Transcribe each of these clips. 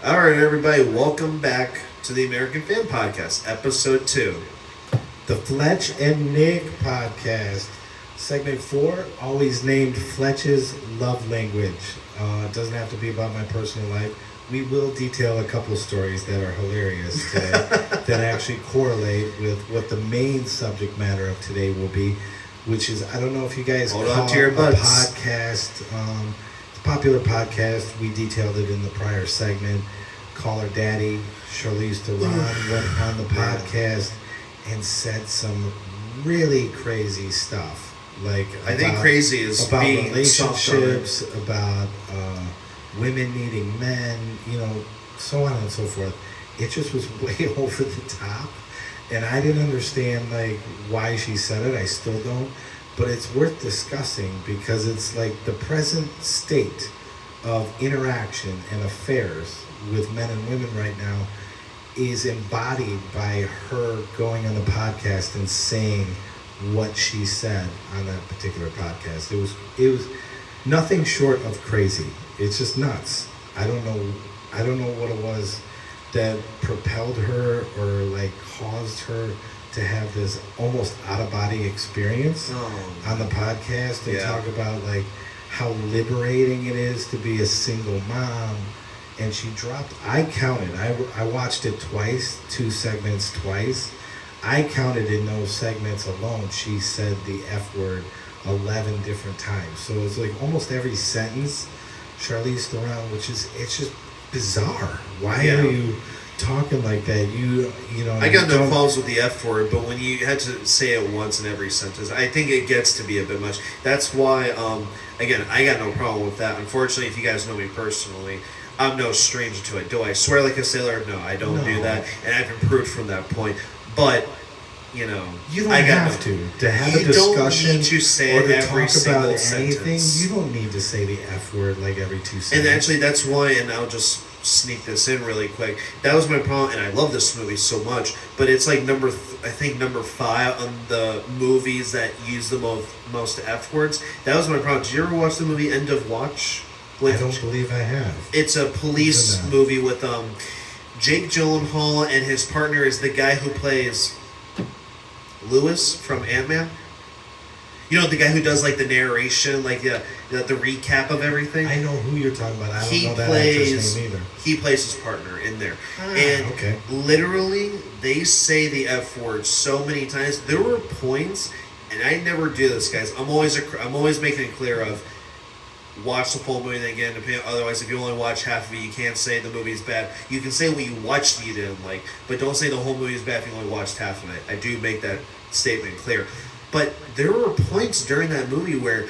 All right, everybody, welcome back to the American Fan Podcast, Episode 2. The Fletch and Nick Podcast. Segment 4, always named Fletch's Love Language. It doesn't have to be about my personal life. We will detail a couple stories that are hilarious today that actually correlate with what the main subject matter of today will be, which is, I don't know if you guys Hold call on to your a butts. podcast. It's a popular podcast. We detailed it in the prior segment. Call Her Daddy, Charlize Theron, went on the podcast and said some really crazy stuff. Like I think crazy is about being relationships, about women needing men, so on and so forth. It just was way over the top, and I didn't understand why she said it. I still don't, but it's worth discussing because it's like the present state of interaction and affairs with men and women right now is embodied by her going on the podcast and saying what she said on that particular podcast. It was nothing short of crazy. It's just nuts. I don't know what it was that propelled her or caused her to have this almost out of body experience on the podcast and talk about how liberating it is to be a single mom. And she dropped, I counted, I watched it twice, 2 segments twice. I counted in those segments alone, she said the F word 11 different times. So it's almost every sentence, Charlize Theron, it's just bizarre. Why are you talking like that? I got no problems with the F word, but when you had to say it once in every sentence, I think it gets to be a bit much. That's why, again, I got no problem with that. Unfortunately, if you guys know me personally, I'm no stranger to it. Do I swear like a sailor? No, I don't do that, and I've improved from that point. But you don't have to have a discussion don't need to say or to every talk about anything. sentence. You don't need to say the F word every 2 seconds. And actually, that's why. And I'll just sneak this in really quick. That was my problem, and I love this movie so much. But it's number 5 on the movies that use the most F words. That was my problem. Did you ever watch the movie End of Watch? I don't believe I have. It's a police movie with Jake Gyllenhaal, and his partner is the guy who plays Lewis from Ant-Man. The guy who does the narration, the recap of everything. I know who you're talking about. I don't know that actor's name either. He plays his partner in there. And literally, they say the F word so many times. There were points, and I never do this, guys. I'm always making it clear of, watch the full movie again. Otherwise, if you only watch half of it, you can't say the movie is bad. You can say what you watched that you didn't like, but don't say the whole movie is bad if you only watched half of it. I do make that statement clear. But there were points during that movie where,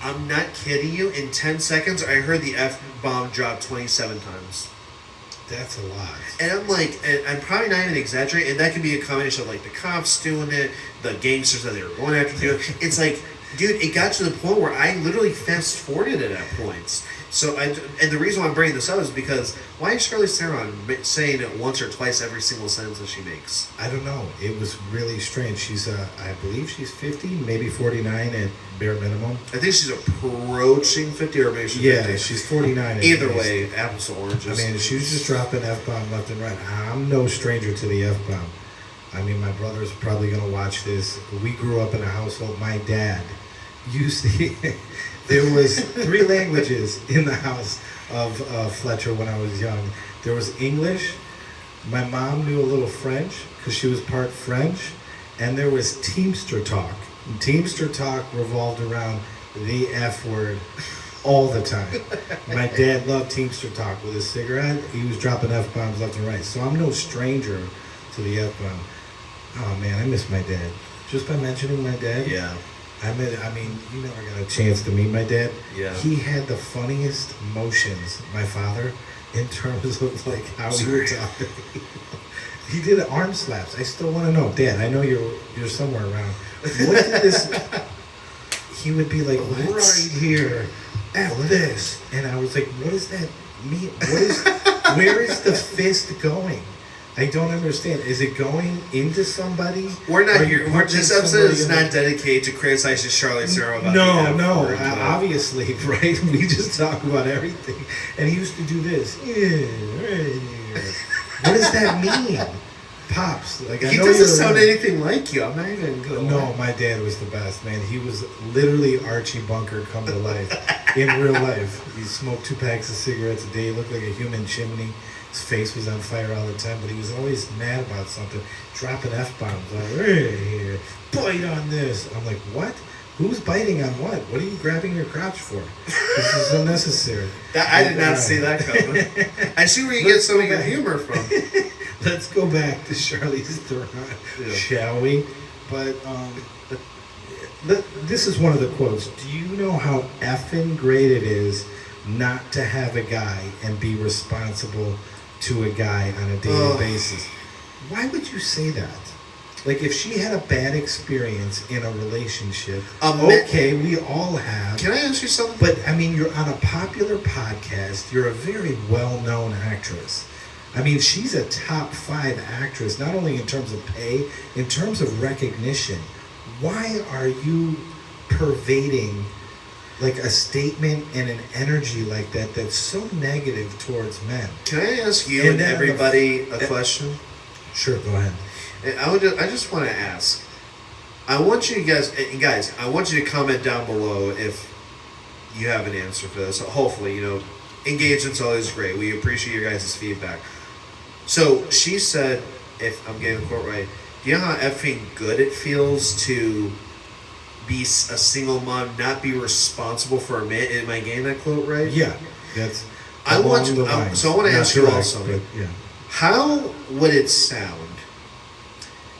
I'm not kidding you, in 10 seconds, I heard the F-bomb drop 27 times. That's a lot. And I'm probably not even exaggerating, and that could be a combination of the cops doing it, the gangsters that they were going after doing it. It's dude, it got to the point where I literally fast-forwarded it at points. So, and the reason why I'm bringing this up is because, why is Charlize Theron saying it once or twice every single sentence that she makes? I don't know. It was really strange. She's, I believe she's 50, maybe 49 at bare minimum. I think she's approaching 50, or maybe she's 50. Yeah, she's 49. Either way, apples to oranges. I mean, she was just dropping F-bomb left and right. I'm no stranger to the F-bomb. I mean, my brother's probably going to watch this. We grew up in a household. My dad used the... There was 3 languages in the house of Fletcher when I was young. There was English. My mom knew a little French because she was part French. And there was Teamster talk. And Teamster talk revolved around the F word all the time. My dad loved Teamster talk with his cigarette. He was dropping F-bombs left and right. So I'm no stranger to the F-bomb. Oh, man, I miss my dad. Just by mentioning my dad. Yeah. I mean, you never got a chance to meet my dad. Yeah. He had the funniest motions, my father, in terms of how we were talking. He did arm slaps. I still want to know, Dad. I know you're somewhere around. What did this? He would be right here, F this, and I was like, what does that mean? Where is the fist going? I don't understand. Is it going into somebody? We're not here. This episode is not dedicated to criticizing Charlize Theron about No. Obviously, right? We just talk about everything. And he used to do this. What does that mean? Pops. Like, he doesn't sound anything like you. I'm not even going. No, my dad was the best, man. He was literally Archie Bunker come to life. In real life. He smoked 2 packs of cigarettes a day. He looked like a human chimney. His face was on fire all the time, but he was always mad about something, dropping F-bombs. Like, hey, bite on this. I'm like, what? Who's biting on what? What are you grabbing your crotch for? This is unnecessary. I did not see that coming. I see where you get some of your humor from. Let's go back to Charlize Theron, shall we? But this is one of the quotes. Do you know how effing great it is not to have a guy and be responsible to a guy on a daily basis? Why would you say that? Like, if she had a bad experience in a relationship, okay, we all have. Can I ask you something? But, I mean, you're on a popular podcast. You're a very well-known actress. I mean, she's a top 5 actress, not only in terms of pay, in terms of recognition. Why are you pervading, like, a statement and an energy like that that's so negative towards men? Can I ask you and everybody a question? Sure, go ahead. I just want to ask. I want you guys, I want you to comment down below if you have an answer for this. Hopefully, engagement's always great. We appreciate your guys' feedback. So she said, if I'm getting the quote right, do you know how effing good it feels to be a single mom, not be responsible for a man? Am I getting that quote right? Yeah, that's. I want to ask you all something. Yeah. How would it sound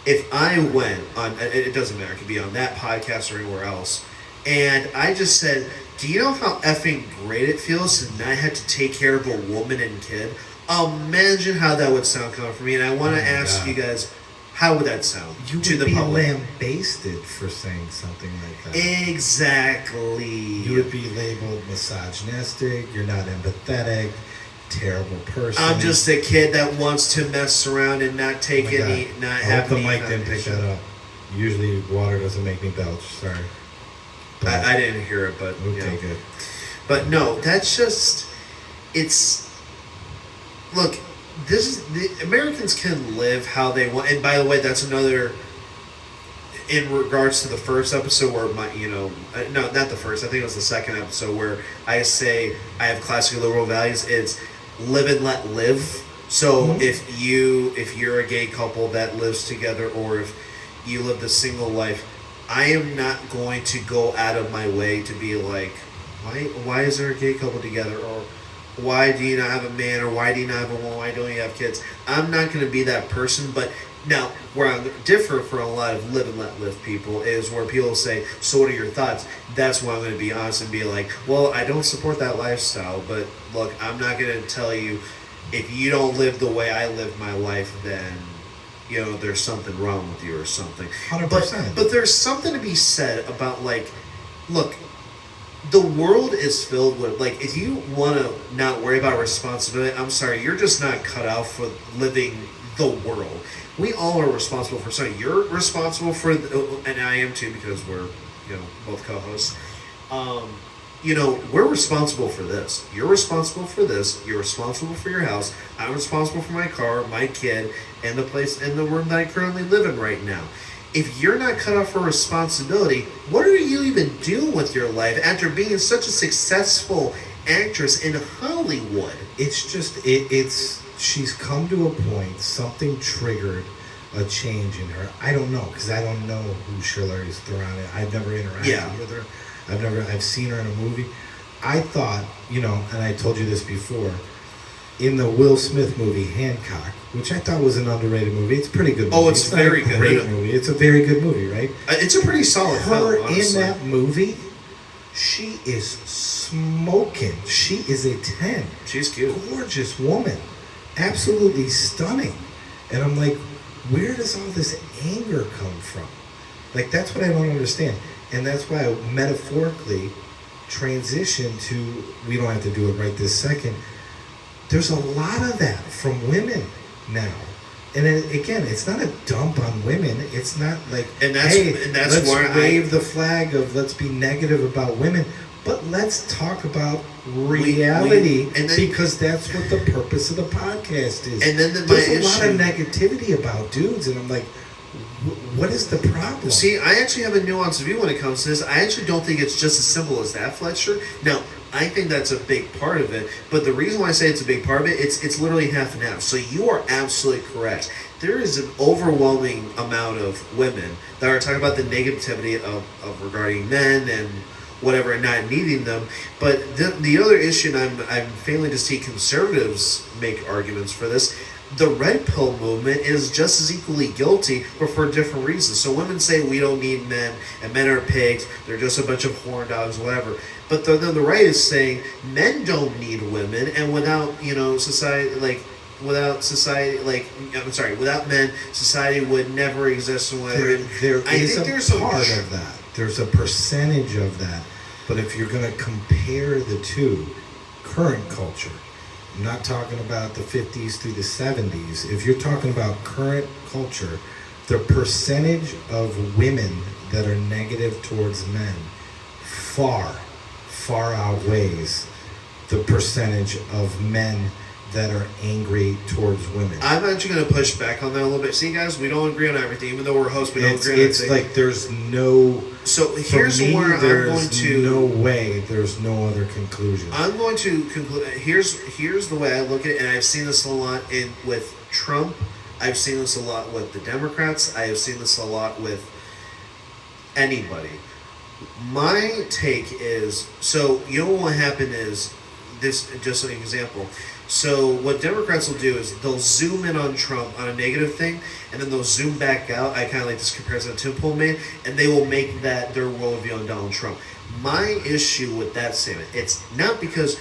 if I went on? It doesn't matter. It could be on that podcast or anywhere else. And I just said, do you know how effing great it feels to not have to take care of a woman and kid? Imagine how that would sound coming from me. And I want to ask you guys, how would that sound to the public? You would be lambasted for saying something like that. Exactly. You would be labeled misogynistic. You're not empathetic. Terrible person. I'm just a kid that wants to mess around and not take any, not have any. I hope the mic didn't pick that up. Usually water doesn't make me belch. Sorry. I didn't hear it, but okay, good. But no, that's just, it's. Look, the Americans can live how they want, and by the way, that's another. In regards to the first episode, where no, not the first. I think it was the second episode where I say I have classical liberal values. It's live and let live. So if you're a gay couple that lives together, or if you live the single life, I am not going to go out of my way to be like, why is there a gay couple together, or why do you not have a man, or why do you not have a woman, why don't you have kids? I'm not going to be that person. But now, where I differ from a lot of live and let live people is where people say, so what are your thoughts? That's why I'm going to be honest and be like, well, I don't support that lifestyle, but look, I'm not going to tell you, if you don't live the way I live my life, then there's something wrong with you or something. 100%. But there's something to be said about, like, look, the world is filled with, like, if you want to not worry about responsibility, I'm sorry, you're just not cut out for living the world. We all are responsible for something. You're responsible for, and I am too, because we're, both co-hosts. We're responsible for this. You're responsible for this. You're responsible for your house. I'm responsible for my car, my kid, and the place and the room that I currently live in right now. If you're not cut off for responsibility, what are you even doing with your life after being such a successful actress in Hollywood? It's just, she's come to a point, something triggered a change in her. I don't know, because I don't know who Charlize Theron is. I've never interacted with her. I've seen her in a movie. I thought, and I told you this before, in the Will Smith movie, Hancock, which I thought was an underrated movie. It's a pretty good movie. Oh, it's very good. Great movie. It's a very good movie, right? It's a pretty solid film, honestly. In that movie, she is smoking. She is a 10. She's cute. Gorgeous woman. Absolutely stunning. And I'm like, where does all this anger come from? Like, that's what I don't understand. And that's why I metaphorically transition to, we don't have to do it right this second. There's a lot of that from women now. And then again, it's not a dump on women. It's not like, and that's let's where wave the flag of let's be negative about women, but let's talk about reality, because that's what the purpose of the podcast is. And then there's a lot of negativity about dudes, and I'm like, what is the problem? See, I actually have a nuanced view when it comes to this. I actually don't think it's just as simple as that, Fletcher. Now, I think that's a big part of it, but the reason why I say it's a big part of it, it's literally half and half. So you are absolutely correct. There is an overwhelming amount of women that are talking about the negativity of regarding men and whatever, and not needing them. But the other issue, and I'm failing to see conservatives make arguments for this, the red pill movement is just as equally guilty, but for different reasons. So women say we don't need men, and men are pigs, they're just a bunch of horn dogs, whatever. But then the right is saying men don't need women, and without without men, society would never exist. There is a part of that. There's a percentage of that. But if you're going to compare the two, current culture, I'm not talking about the 50s through the 70s. If you're talking about current culture, the percentage of women that are negative towards men far outweighs the percentage of men that are angry towards women. I'm actually going to push back on that a little bit. See, guys, we don't agree on everything. Even though we're hosts, we don't agree on everything. It's like there's no... So here's where I'm going to... no way, there's no other conclusion. I'm going to conclude... Here's the way I look at it, and I've seen this a lot with Trump. I've seen this a lot with the Democrats. I have seen this a lot with anybody. My take is... So, you know what happened is... This, just an example... So what Democrats will do is they'll zoom in on Trump on a negative thing, and then they'll zoom back out. I kind of like this comparison that Tim Pool made, and they will make that their worldview on Donald Trump. My issue with that statement, it's not because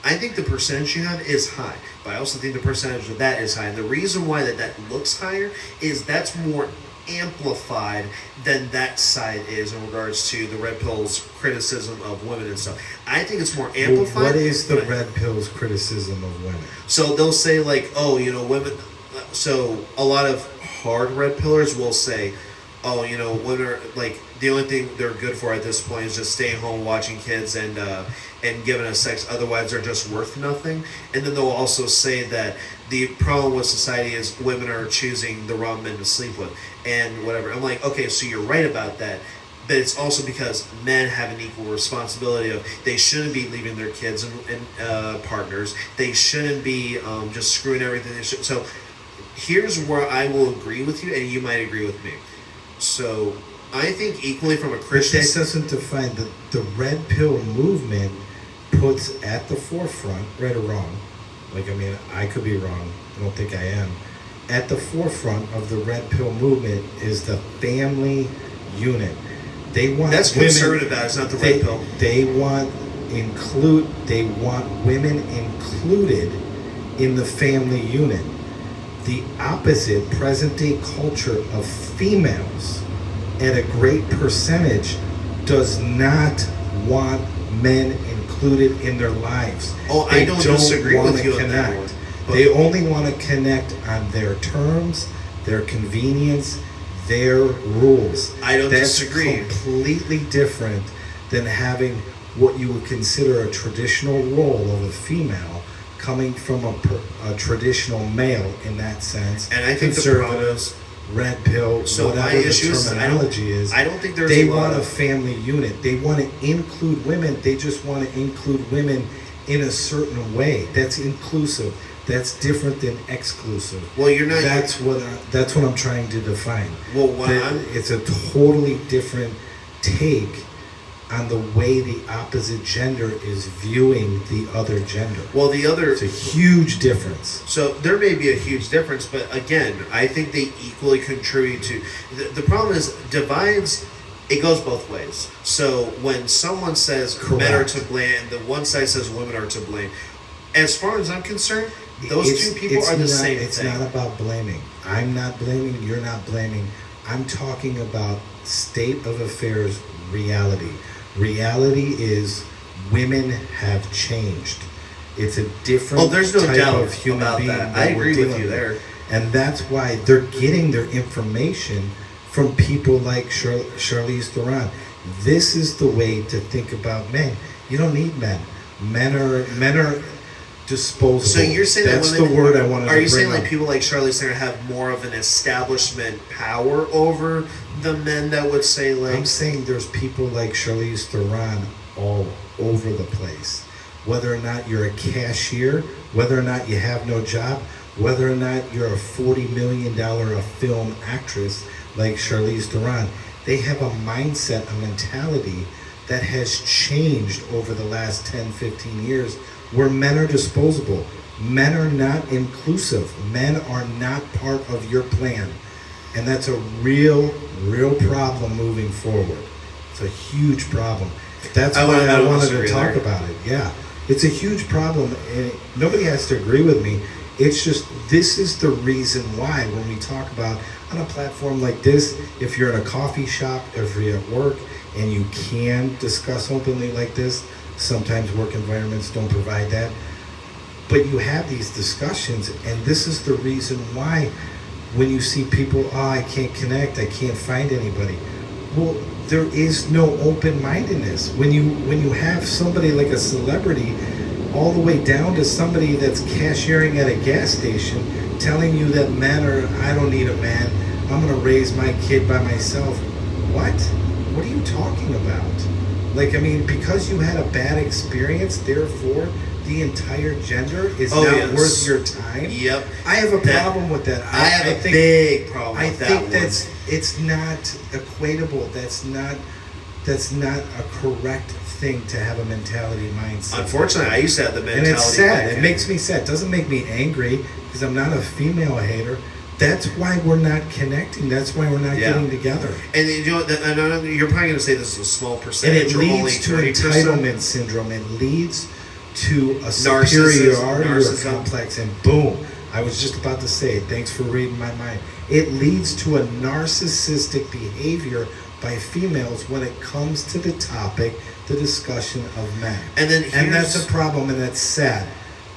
I think the percentage you have is high, but I also think the percentage of that is high. And the reason why that looks higher is that's more amplified than that side is in regards to the red pill's criticism of women and stuff. I think it's more amplified. Well, what is the red pill's criticism of women? So they'll say like, oh, women. So a lot of hard red pillars will say, oh, women are like the only thing they're good for at this point is just staying home, watching kids, and giving us sex. Otherwise, they're just worth nothing. And then they'll also say that the problem with society is women are choosing the wrong men to sleep with and whatever. I'm like, okay, so you're right about that. But it's also because men have an equal responsibility of they shouldn't be leaving their kids and partners. They shouldn't be just screwing everything. So here's where I will agree with you, and you might agree with me. So I think equally from a Christian... But that doesn't define the red pill movement puts at the forefront, right or wrong, I could be wrong, I don't think I am, at the forefront of the red pill movement is the family unit. They want that's women, conservative, it's not the red pill. They want women included in the family unit. The opposite present day culture of females at a great percentage does not want men included in their lives. Oh, I don't disagree with you on that one. They only want to connect on their terms, their convenience, their rules. I don't disagree. That's completely different than having what you would consider a traditional role of a female coming from a traditional male in that sense. And I think the problem is red pill, so whatever my issue the terminology is. I don't think there's they want a family unit. They want to include women. They just want to include women in a certain way. That's inclusive. That's different than exclusive. Well, you're not. That's what I'm trying to define. Well, it's a totally different take on the way the opposite gender is viewing the other gender. Well, it's a huge difference. So there may be a huge difference, but again, I think they equally contribute to... The problem is divides, it goes both ways. So when someone says men are to blame and the one side says women are to blame, as far as I'm concerned, those two people are the same thing. It's not about blaming. I'm not blaming, you're not blaming. I'm talking about state of affairs reality. Reality is women have changed. It's a different there's no type doubt of human about being that. I agree with you there. And that's why they're getting their information from people like Charlize Theron. This is the way to think about men. You don't need men. Men are disposable. So you're saying that's that women, the word I wanted to bring up. Are you saying like people like Charlize Theron have more of an establishment power over the men that would say like... I'm saying there's people like Charlize Theron all over the place. Whether or not you're a cashier, whether or not you have no job, whether or not you're a $40 million a film actress like Charlize Theron, they have a mindset, a mentality that has changed over the last 10, 15 years where men are disposable. Men are not inclusive. Men are not part of your plan. And that's a real problem moving forward. It's a huge problem. That's why I wanted to talk about it. Yeah. It's a huge problem, and nobody has to agree with me. It's just, this is the reason why when we talk about on a platform like this, if you're in a coffee shop, if you're at work, and you can discuss openly like this, sometimes work environments don't provide that, but you have these discussions, and this is the reason why when you see people, I can't connect, I can't find anybody. Well, there is no open-mindedness. When you have somebody like a celebrity all the way down to somebody that's cashiering at a gas station telling you that men are, I don't need a man, I'm gonna raise my kid by myself. What? What are you talking about? Like, I mean, because you had a bad experience, therefore the entire gender is not worth your time. Yep. I have a problem with that. I have a big problem with that. I think it's not equatable. That's not a correct thing to have a mentality mindset. Unfortunately, I used to have the mentality. And it's sad. It makes me sad. It doesn't make me angry because I'm not a female hater. That's why we're not connecting. That's why we're not getting together. And you know, you're probably going to say this is a small percentage. And it leads to entitlement syndrome. It leads to a superiority complex. And boom, I was just about to say it. Thanks for reading my mind. It leads to a narcissistic behavior by females when it comes to the topic, the discussion of men. And that's a problem, and that's sad.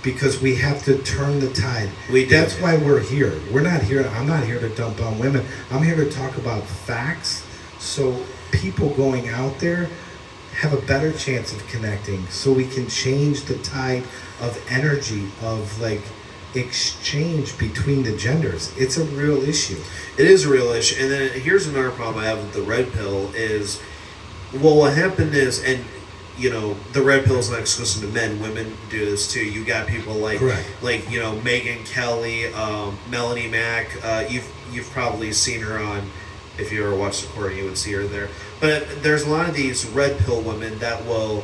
Because we have to turn the tide. That's why we're here. We're not here. I'm not here to dump on women. I'm here to talk about facts so people going out there have a better chance of connecting, so we can change the tide of energy, of like exchange between the genders. It's a real issue. It is a real issue. And then here's another problem I have with the red pill is, well, what happened is, and you know, the red pill is not exclusive to men. Women do this too. You got people like, you know, Megyn Kelly, Melanie Mack. You've probably seen her on. If you ever watched the court, you would see her there. But there's a lot of these red pill women that will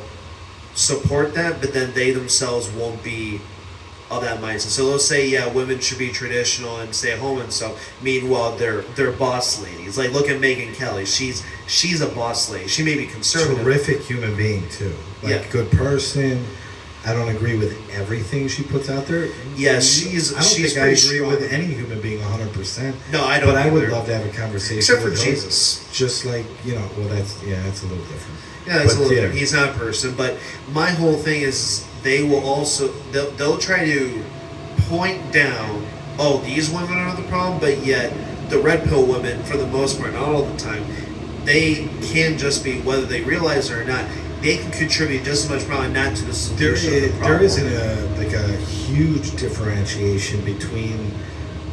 support that, but then they themselves won't be of that mindset. So they'll say, yeah, women should be traditional and stay at home and stuff. Meanwhile, they're boss ladies. Like, look at Megyn Kelly. She's a boss lady. She may be conservative. Terrific human being too. Like, good person. I don't agree with everything she puts out there. Yeah, I agree with any human being 100%. No, I don't. But I would love to have a conversation. Except for with Jesus. Just like, you know, well, that's a little different. Yeah, that's a little different. He's not a person. But my whole thing is, they will also they'll try to point down, oh, these women are the problem, but yet the red pill women, for the most part, not all the time, they can just be, whether they realize it or not, they can contribute just as much, probably not to the solution of the problem. There isn't a huge differentiation between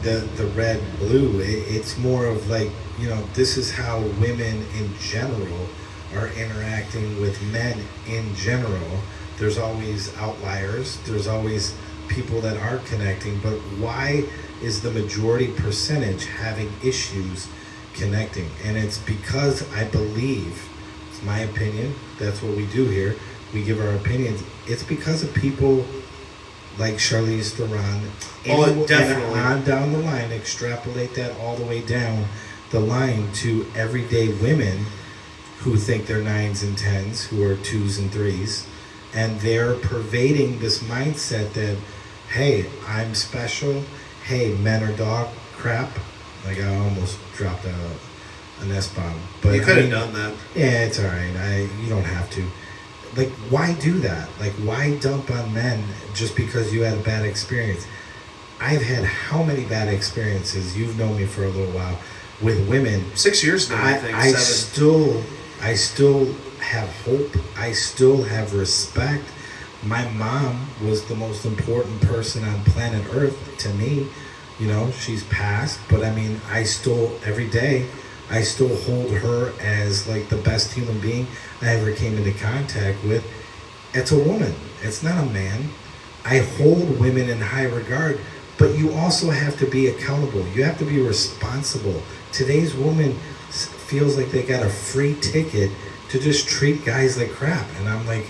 the red blue. It's more of like, you know, this is how women in general are interacting with men in general. There's always outliers. There's always people that are connecting. But why is the majority percentage having issues connecting? And it's because I believe, it's my opinion, that's what we do here. We give our opinions. It's because of people like Charlize Theron. Definitely. And on down the line, extrapolate that all the way down the line to everyday women who think they're 9s and 10s, who are 2s and 3s. And they're pervading this mindset that, hey, I'm special. Hey, men are dog crap. Like, I almost dropped an S-bomb. But you could have done that. Yeah, it's all right. You don't have to. Like, why do that? Like, why dump on men just because you had a bad experience? I've had how many bad experiences, you've known me for a little while, with women. 6 years now, I think. I 7. I still have hope. I still have respect. My mom was the most important person on planet Earth to me. You know, she's passed, but I mean, I still, every day, I still hold her as like the best human being I ever came into contact with. It's a woman. It's not a man. I hold women in high regard, but you also have to be accountable. You have to be responsible. Today's woman feels like they got a free ticket to just treat guys like crap. And I'm like,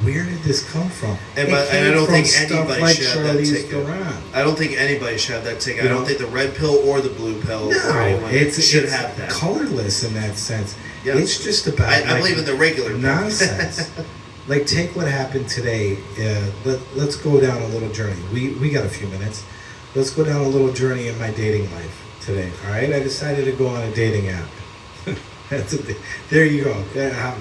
where did this come from? And I don't think anybody like should have that Charlize ticket. Theron. I don't think anybody should have that ticket. You I don't know? think the red pill or the blue pill or anyone should have that. Colorless in that sense. Yeah. It's just about I believe in the regular nonsense. Like, take what happened today. Let's go down a little journey. We got a few minutes. Let's go down a little journey in my dating life today. All right, I decided to go on a dating app. There you go.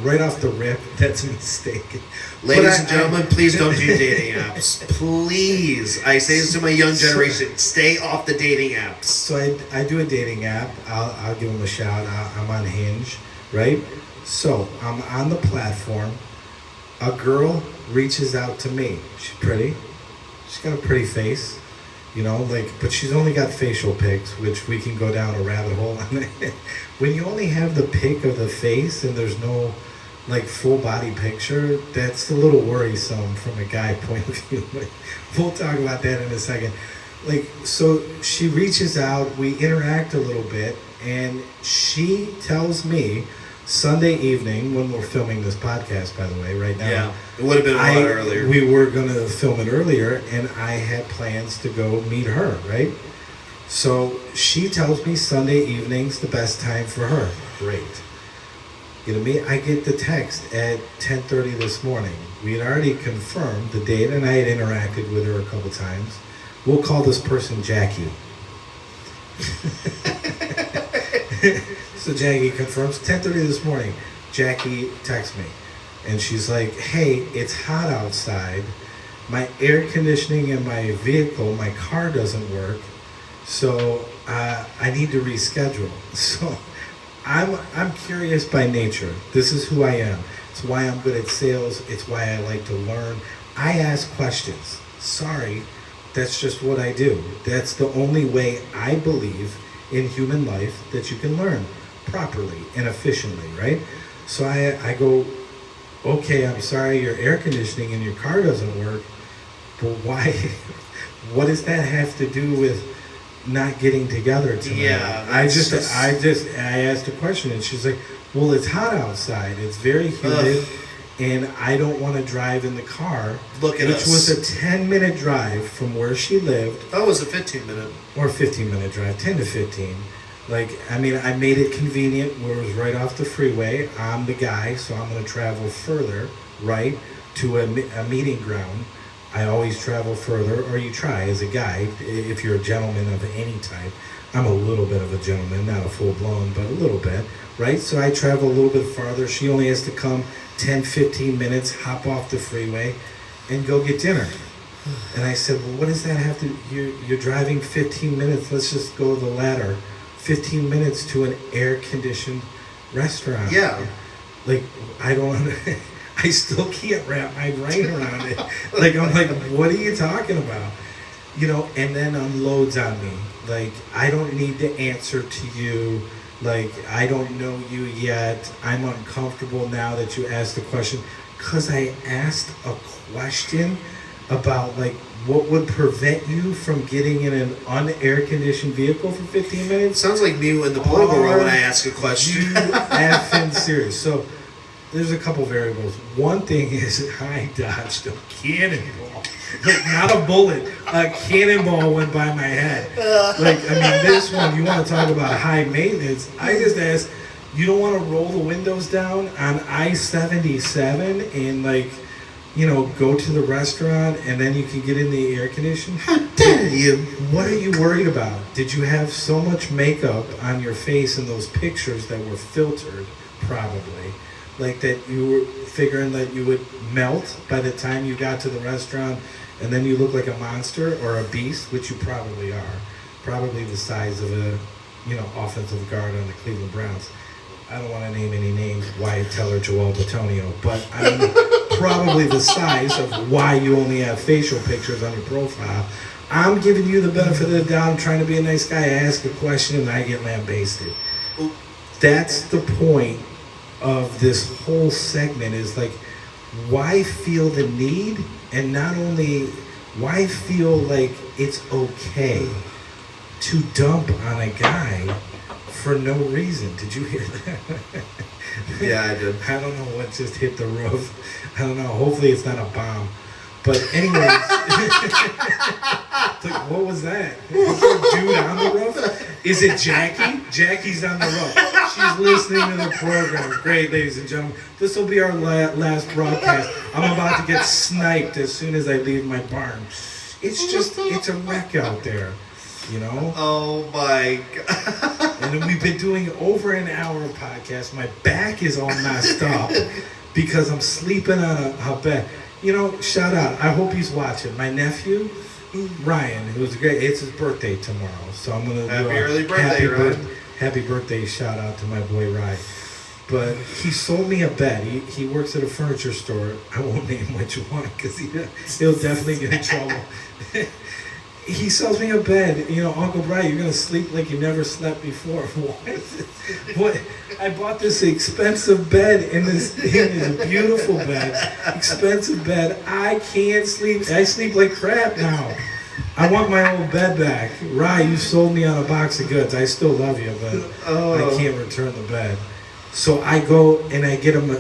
Right off the rip, that's a mistake. Ladies and gentlemen, please don't do dating apps. Please. I say this to my young generation. Stay off the dating apps. So I do a dating app. I'll give them a shout. I'm on Hinge, right? So I'm on the platform. A girl reaches out to me. She's pretty. She's got a pretty face. You know, like, but she's only got facial pics, which we can go down a rabbit hole on it. When you only have the pic of the face and there's no, like, full body picture, that's a little worrisome from a guy point of view. We'll talk about that in a second. Like, so she reaches out, we interact a little bit, and she tells me Sunday evening, when we're filming this podcast, by the way, right now. Yeah, it would have been a lot earlier. We were going to film it earlier, and I had plans to go meet her, right? So she tells me Sunday evening's the best time for her. Great. You know me? I get the text at 10:30 this morning. We had already confirmed the date, and I had interacted with her a couple times. We'll call this person Jackie. So Jackie confirms 10:30 this morning. Jackie texts me, and she's like, "Hey, it's hot outside. My air conditioning in my vehicle, my car doesn't work, so I need to reschedule." So I'm curious by nature. This is who I am. It's why I'm good at sales. It's why I like to learn. I ask questions. Sorry, that's just what I do. That's the only way I believe in human life that you can learn properly and efficiently, right? So I go, okay, I'm sorry your air conditioning in your car doesn't work, but why? What does that have to do with not getting together tonight? Yeah, I asked a question, and she's like, well, it's hot outside, it's very humid, and I don't want to drive in the car. Look at us. Which was a 10-minute drive from where she lived. That was a 15-minute. Or 15-minute drive, 10 to 15. Like, I mean, I made it convenient where it was right off the freeway. I'm the guy, so I'm going to travel further, right, to a meeting ground. I always travel further, or you try as a guy, if you're a gentleman of any type. I'm a little bit of a gentleman, not a full-blown, but a little bit, right? So I travel a little bit farther. She only has to come 10, 15 minutes, hop off the freeway, and go get dinner. And I said, well, what does that have to, you're driving 15 minutes, let's just go the ladder. 15 minutes to an air-conditioned restaurant. Yeah. Like, I don't, I still can't wrap my brain around it. Like, I'm like, what are you talking about? You know, and then unloads on me. Like, I don't need to answer to you. Like, I don't know you yet. I'm uncomfortable now that you asked the question. Because I asked a question about, like, what would prevent you from getting in an un-air-conditioned vehicle for 15 minutes? Sounds like me in the political role when I ask a question. You effing serious. So, there's a couple variables. One thing is I dodged a cannonball. Like, not a bullet. A cannonball went by my head. Like, I mean, this one, you want to talk about high maintenance. I just asked, you don't want to roll the windows down on I-77 and, like, you know, go to the restaurant and then you can get in the air condition? How dare you? What are you worried about? Did you have so much makeup on your face in those pictures that were filtered, probably? Like that you were figuring that you would melt by the time you got to the restaurant and then you look like a monster or a beast, which you probably are, probably the size of a, offensive guard on the Cleveland Browns. I don't want to name any names, Wyatt Teller, Joel Bitonio, but I mean, probably the size of why you only have facial pictures on your profile. I'm giving you the benefit of the doubt. I'm trying to be a nice guy. I ask a question and I get lambasted. That's the point of this whole segment, is like, why feel the need, and not only why feel like it's okay to dump on a guy for no reason. Did you hear that? Yeah, I did. I don't know what just hit the roof. I don't know. Hopefully it's not a bomb. But anyways, like, what was that? Is there a dude on the roof? Is it Jackie? Jackie's on the roof. She's listening to the program. Great, ladies and gentlemen. This will be our last broadcast. I'm about to get sniped as soon as I leave my barn. It's a wreck out there. Oh my God. And then we've been doing over an hour podcast. My back is all messed up because I'm sleeping on a bed. Shout out. I hope he's watching. My nephew, Ryan, who's great. It's his birthday tomorrow. So I'm going to do happy early birthday, Ryan. Happy birthday shout out to my boy, Ryan. But he sold me a bed. He works at a furniture store. I won't name which one because he'll definitely get in trouble. He sells me a bed. Uncle Brian, you're going to sleep like you never slept before. What? I bought this expensive bed in this beautiful bed. Expensive bed. I can't sleep. I sleep like crap now. I want my old bed back. Rye, you sold me on a box of goods. I still love you, but I can't return the bed. So I go and I get him.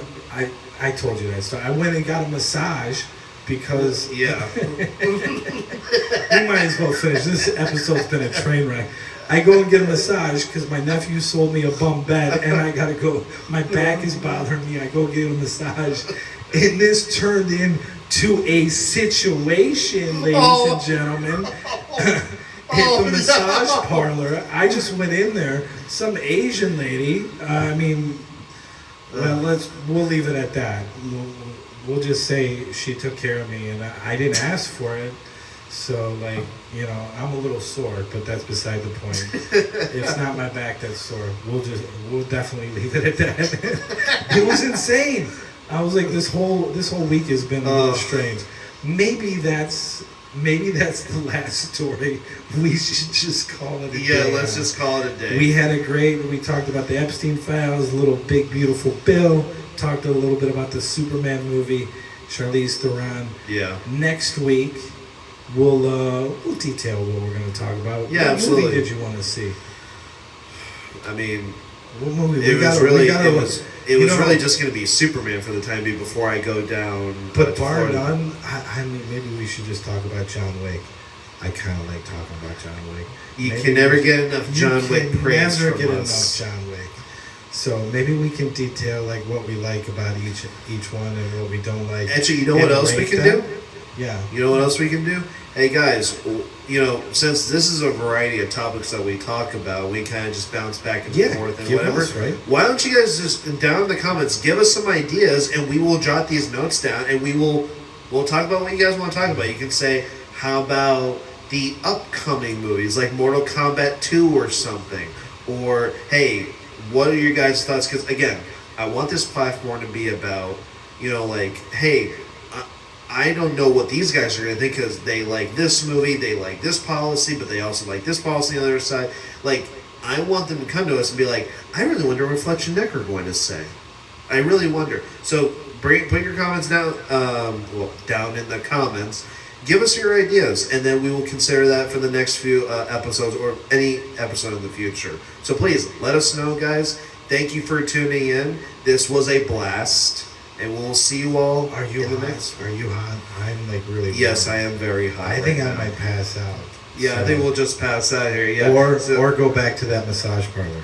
I told you that. So I went and got a massage. Because we might as well finish. This episode's been a train wreck. I go and get a massage because my nephew sold me a bum bed, and I gotta go. My back is bothering me. I go get a massage, and this turned into a situation, ladies and gentlemen. At the massage parlor, I just went in there. Some Asian lady. We'll leave it at that. We'll just say she took care of me, and I didn't ask for it. So, I'm a little sore, but that's beside the point. It's not my back that's sore. We'll definitely leave it at that. It was insane. I was like, this whole week has been a little strange. Maybe that's the last story. We should just call it a day. Yeah, let's just call it a day. We talked about the Epstein files, little big beautiful bill. Talked a little bit about the Superman movie, Charlize Theron. Yeah. Next week, we'll detail what we're going to talk about. Yeah, what absolutely. movie did you want to see? I mean, what movie? It was really just going to be Superman for the time being before I go down. But bar none, I mean, maybe we should just talk about John Wick. I kind of like talking about John Wick. You can never get enough John Wick praise from us. Never get enough John Wick. So maybe we can detail what we like about each one and what we don't like. Actually, you know what else we can do? Yeah. You know what else we can do? Hey guys, since this is a variety of topics that we talk about, we kind of just bounce back and forth and whatever. Us, right? Why don't you guys just down in the comments give us some ideas, and we will jot these notes down, and we'll talk about what you guys want to talk about. You can say, how about the upcoming movies like Mortal Kombat 2 or something, or hey, what are your guys' thoughts? Because again, I want this platform to be about, hey, I don't know what these guys are going to think because they like this movie, they like this policy, but they also like this policy on the other side. I want them to come to us and be like, I really wonder what Fletch and Nick are going to say. I really wonder. So put your comments down, down in the comments. Give us your ideas, and then we will consider that for the next few episodes or any episode in the future. So please, let us know, guys. Thank you for tuning in. This was a blast, and we'll see you all in the next. Are you hot? I'm really Yes, bored. I am very hot. I think I might pass out. Yeah, So. I think we'll just pass out here. Yeah. Or go back to that massage parlor.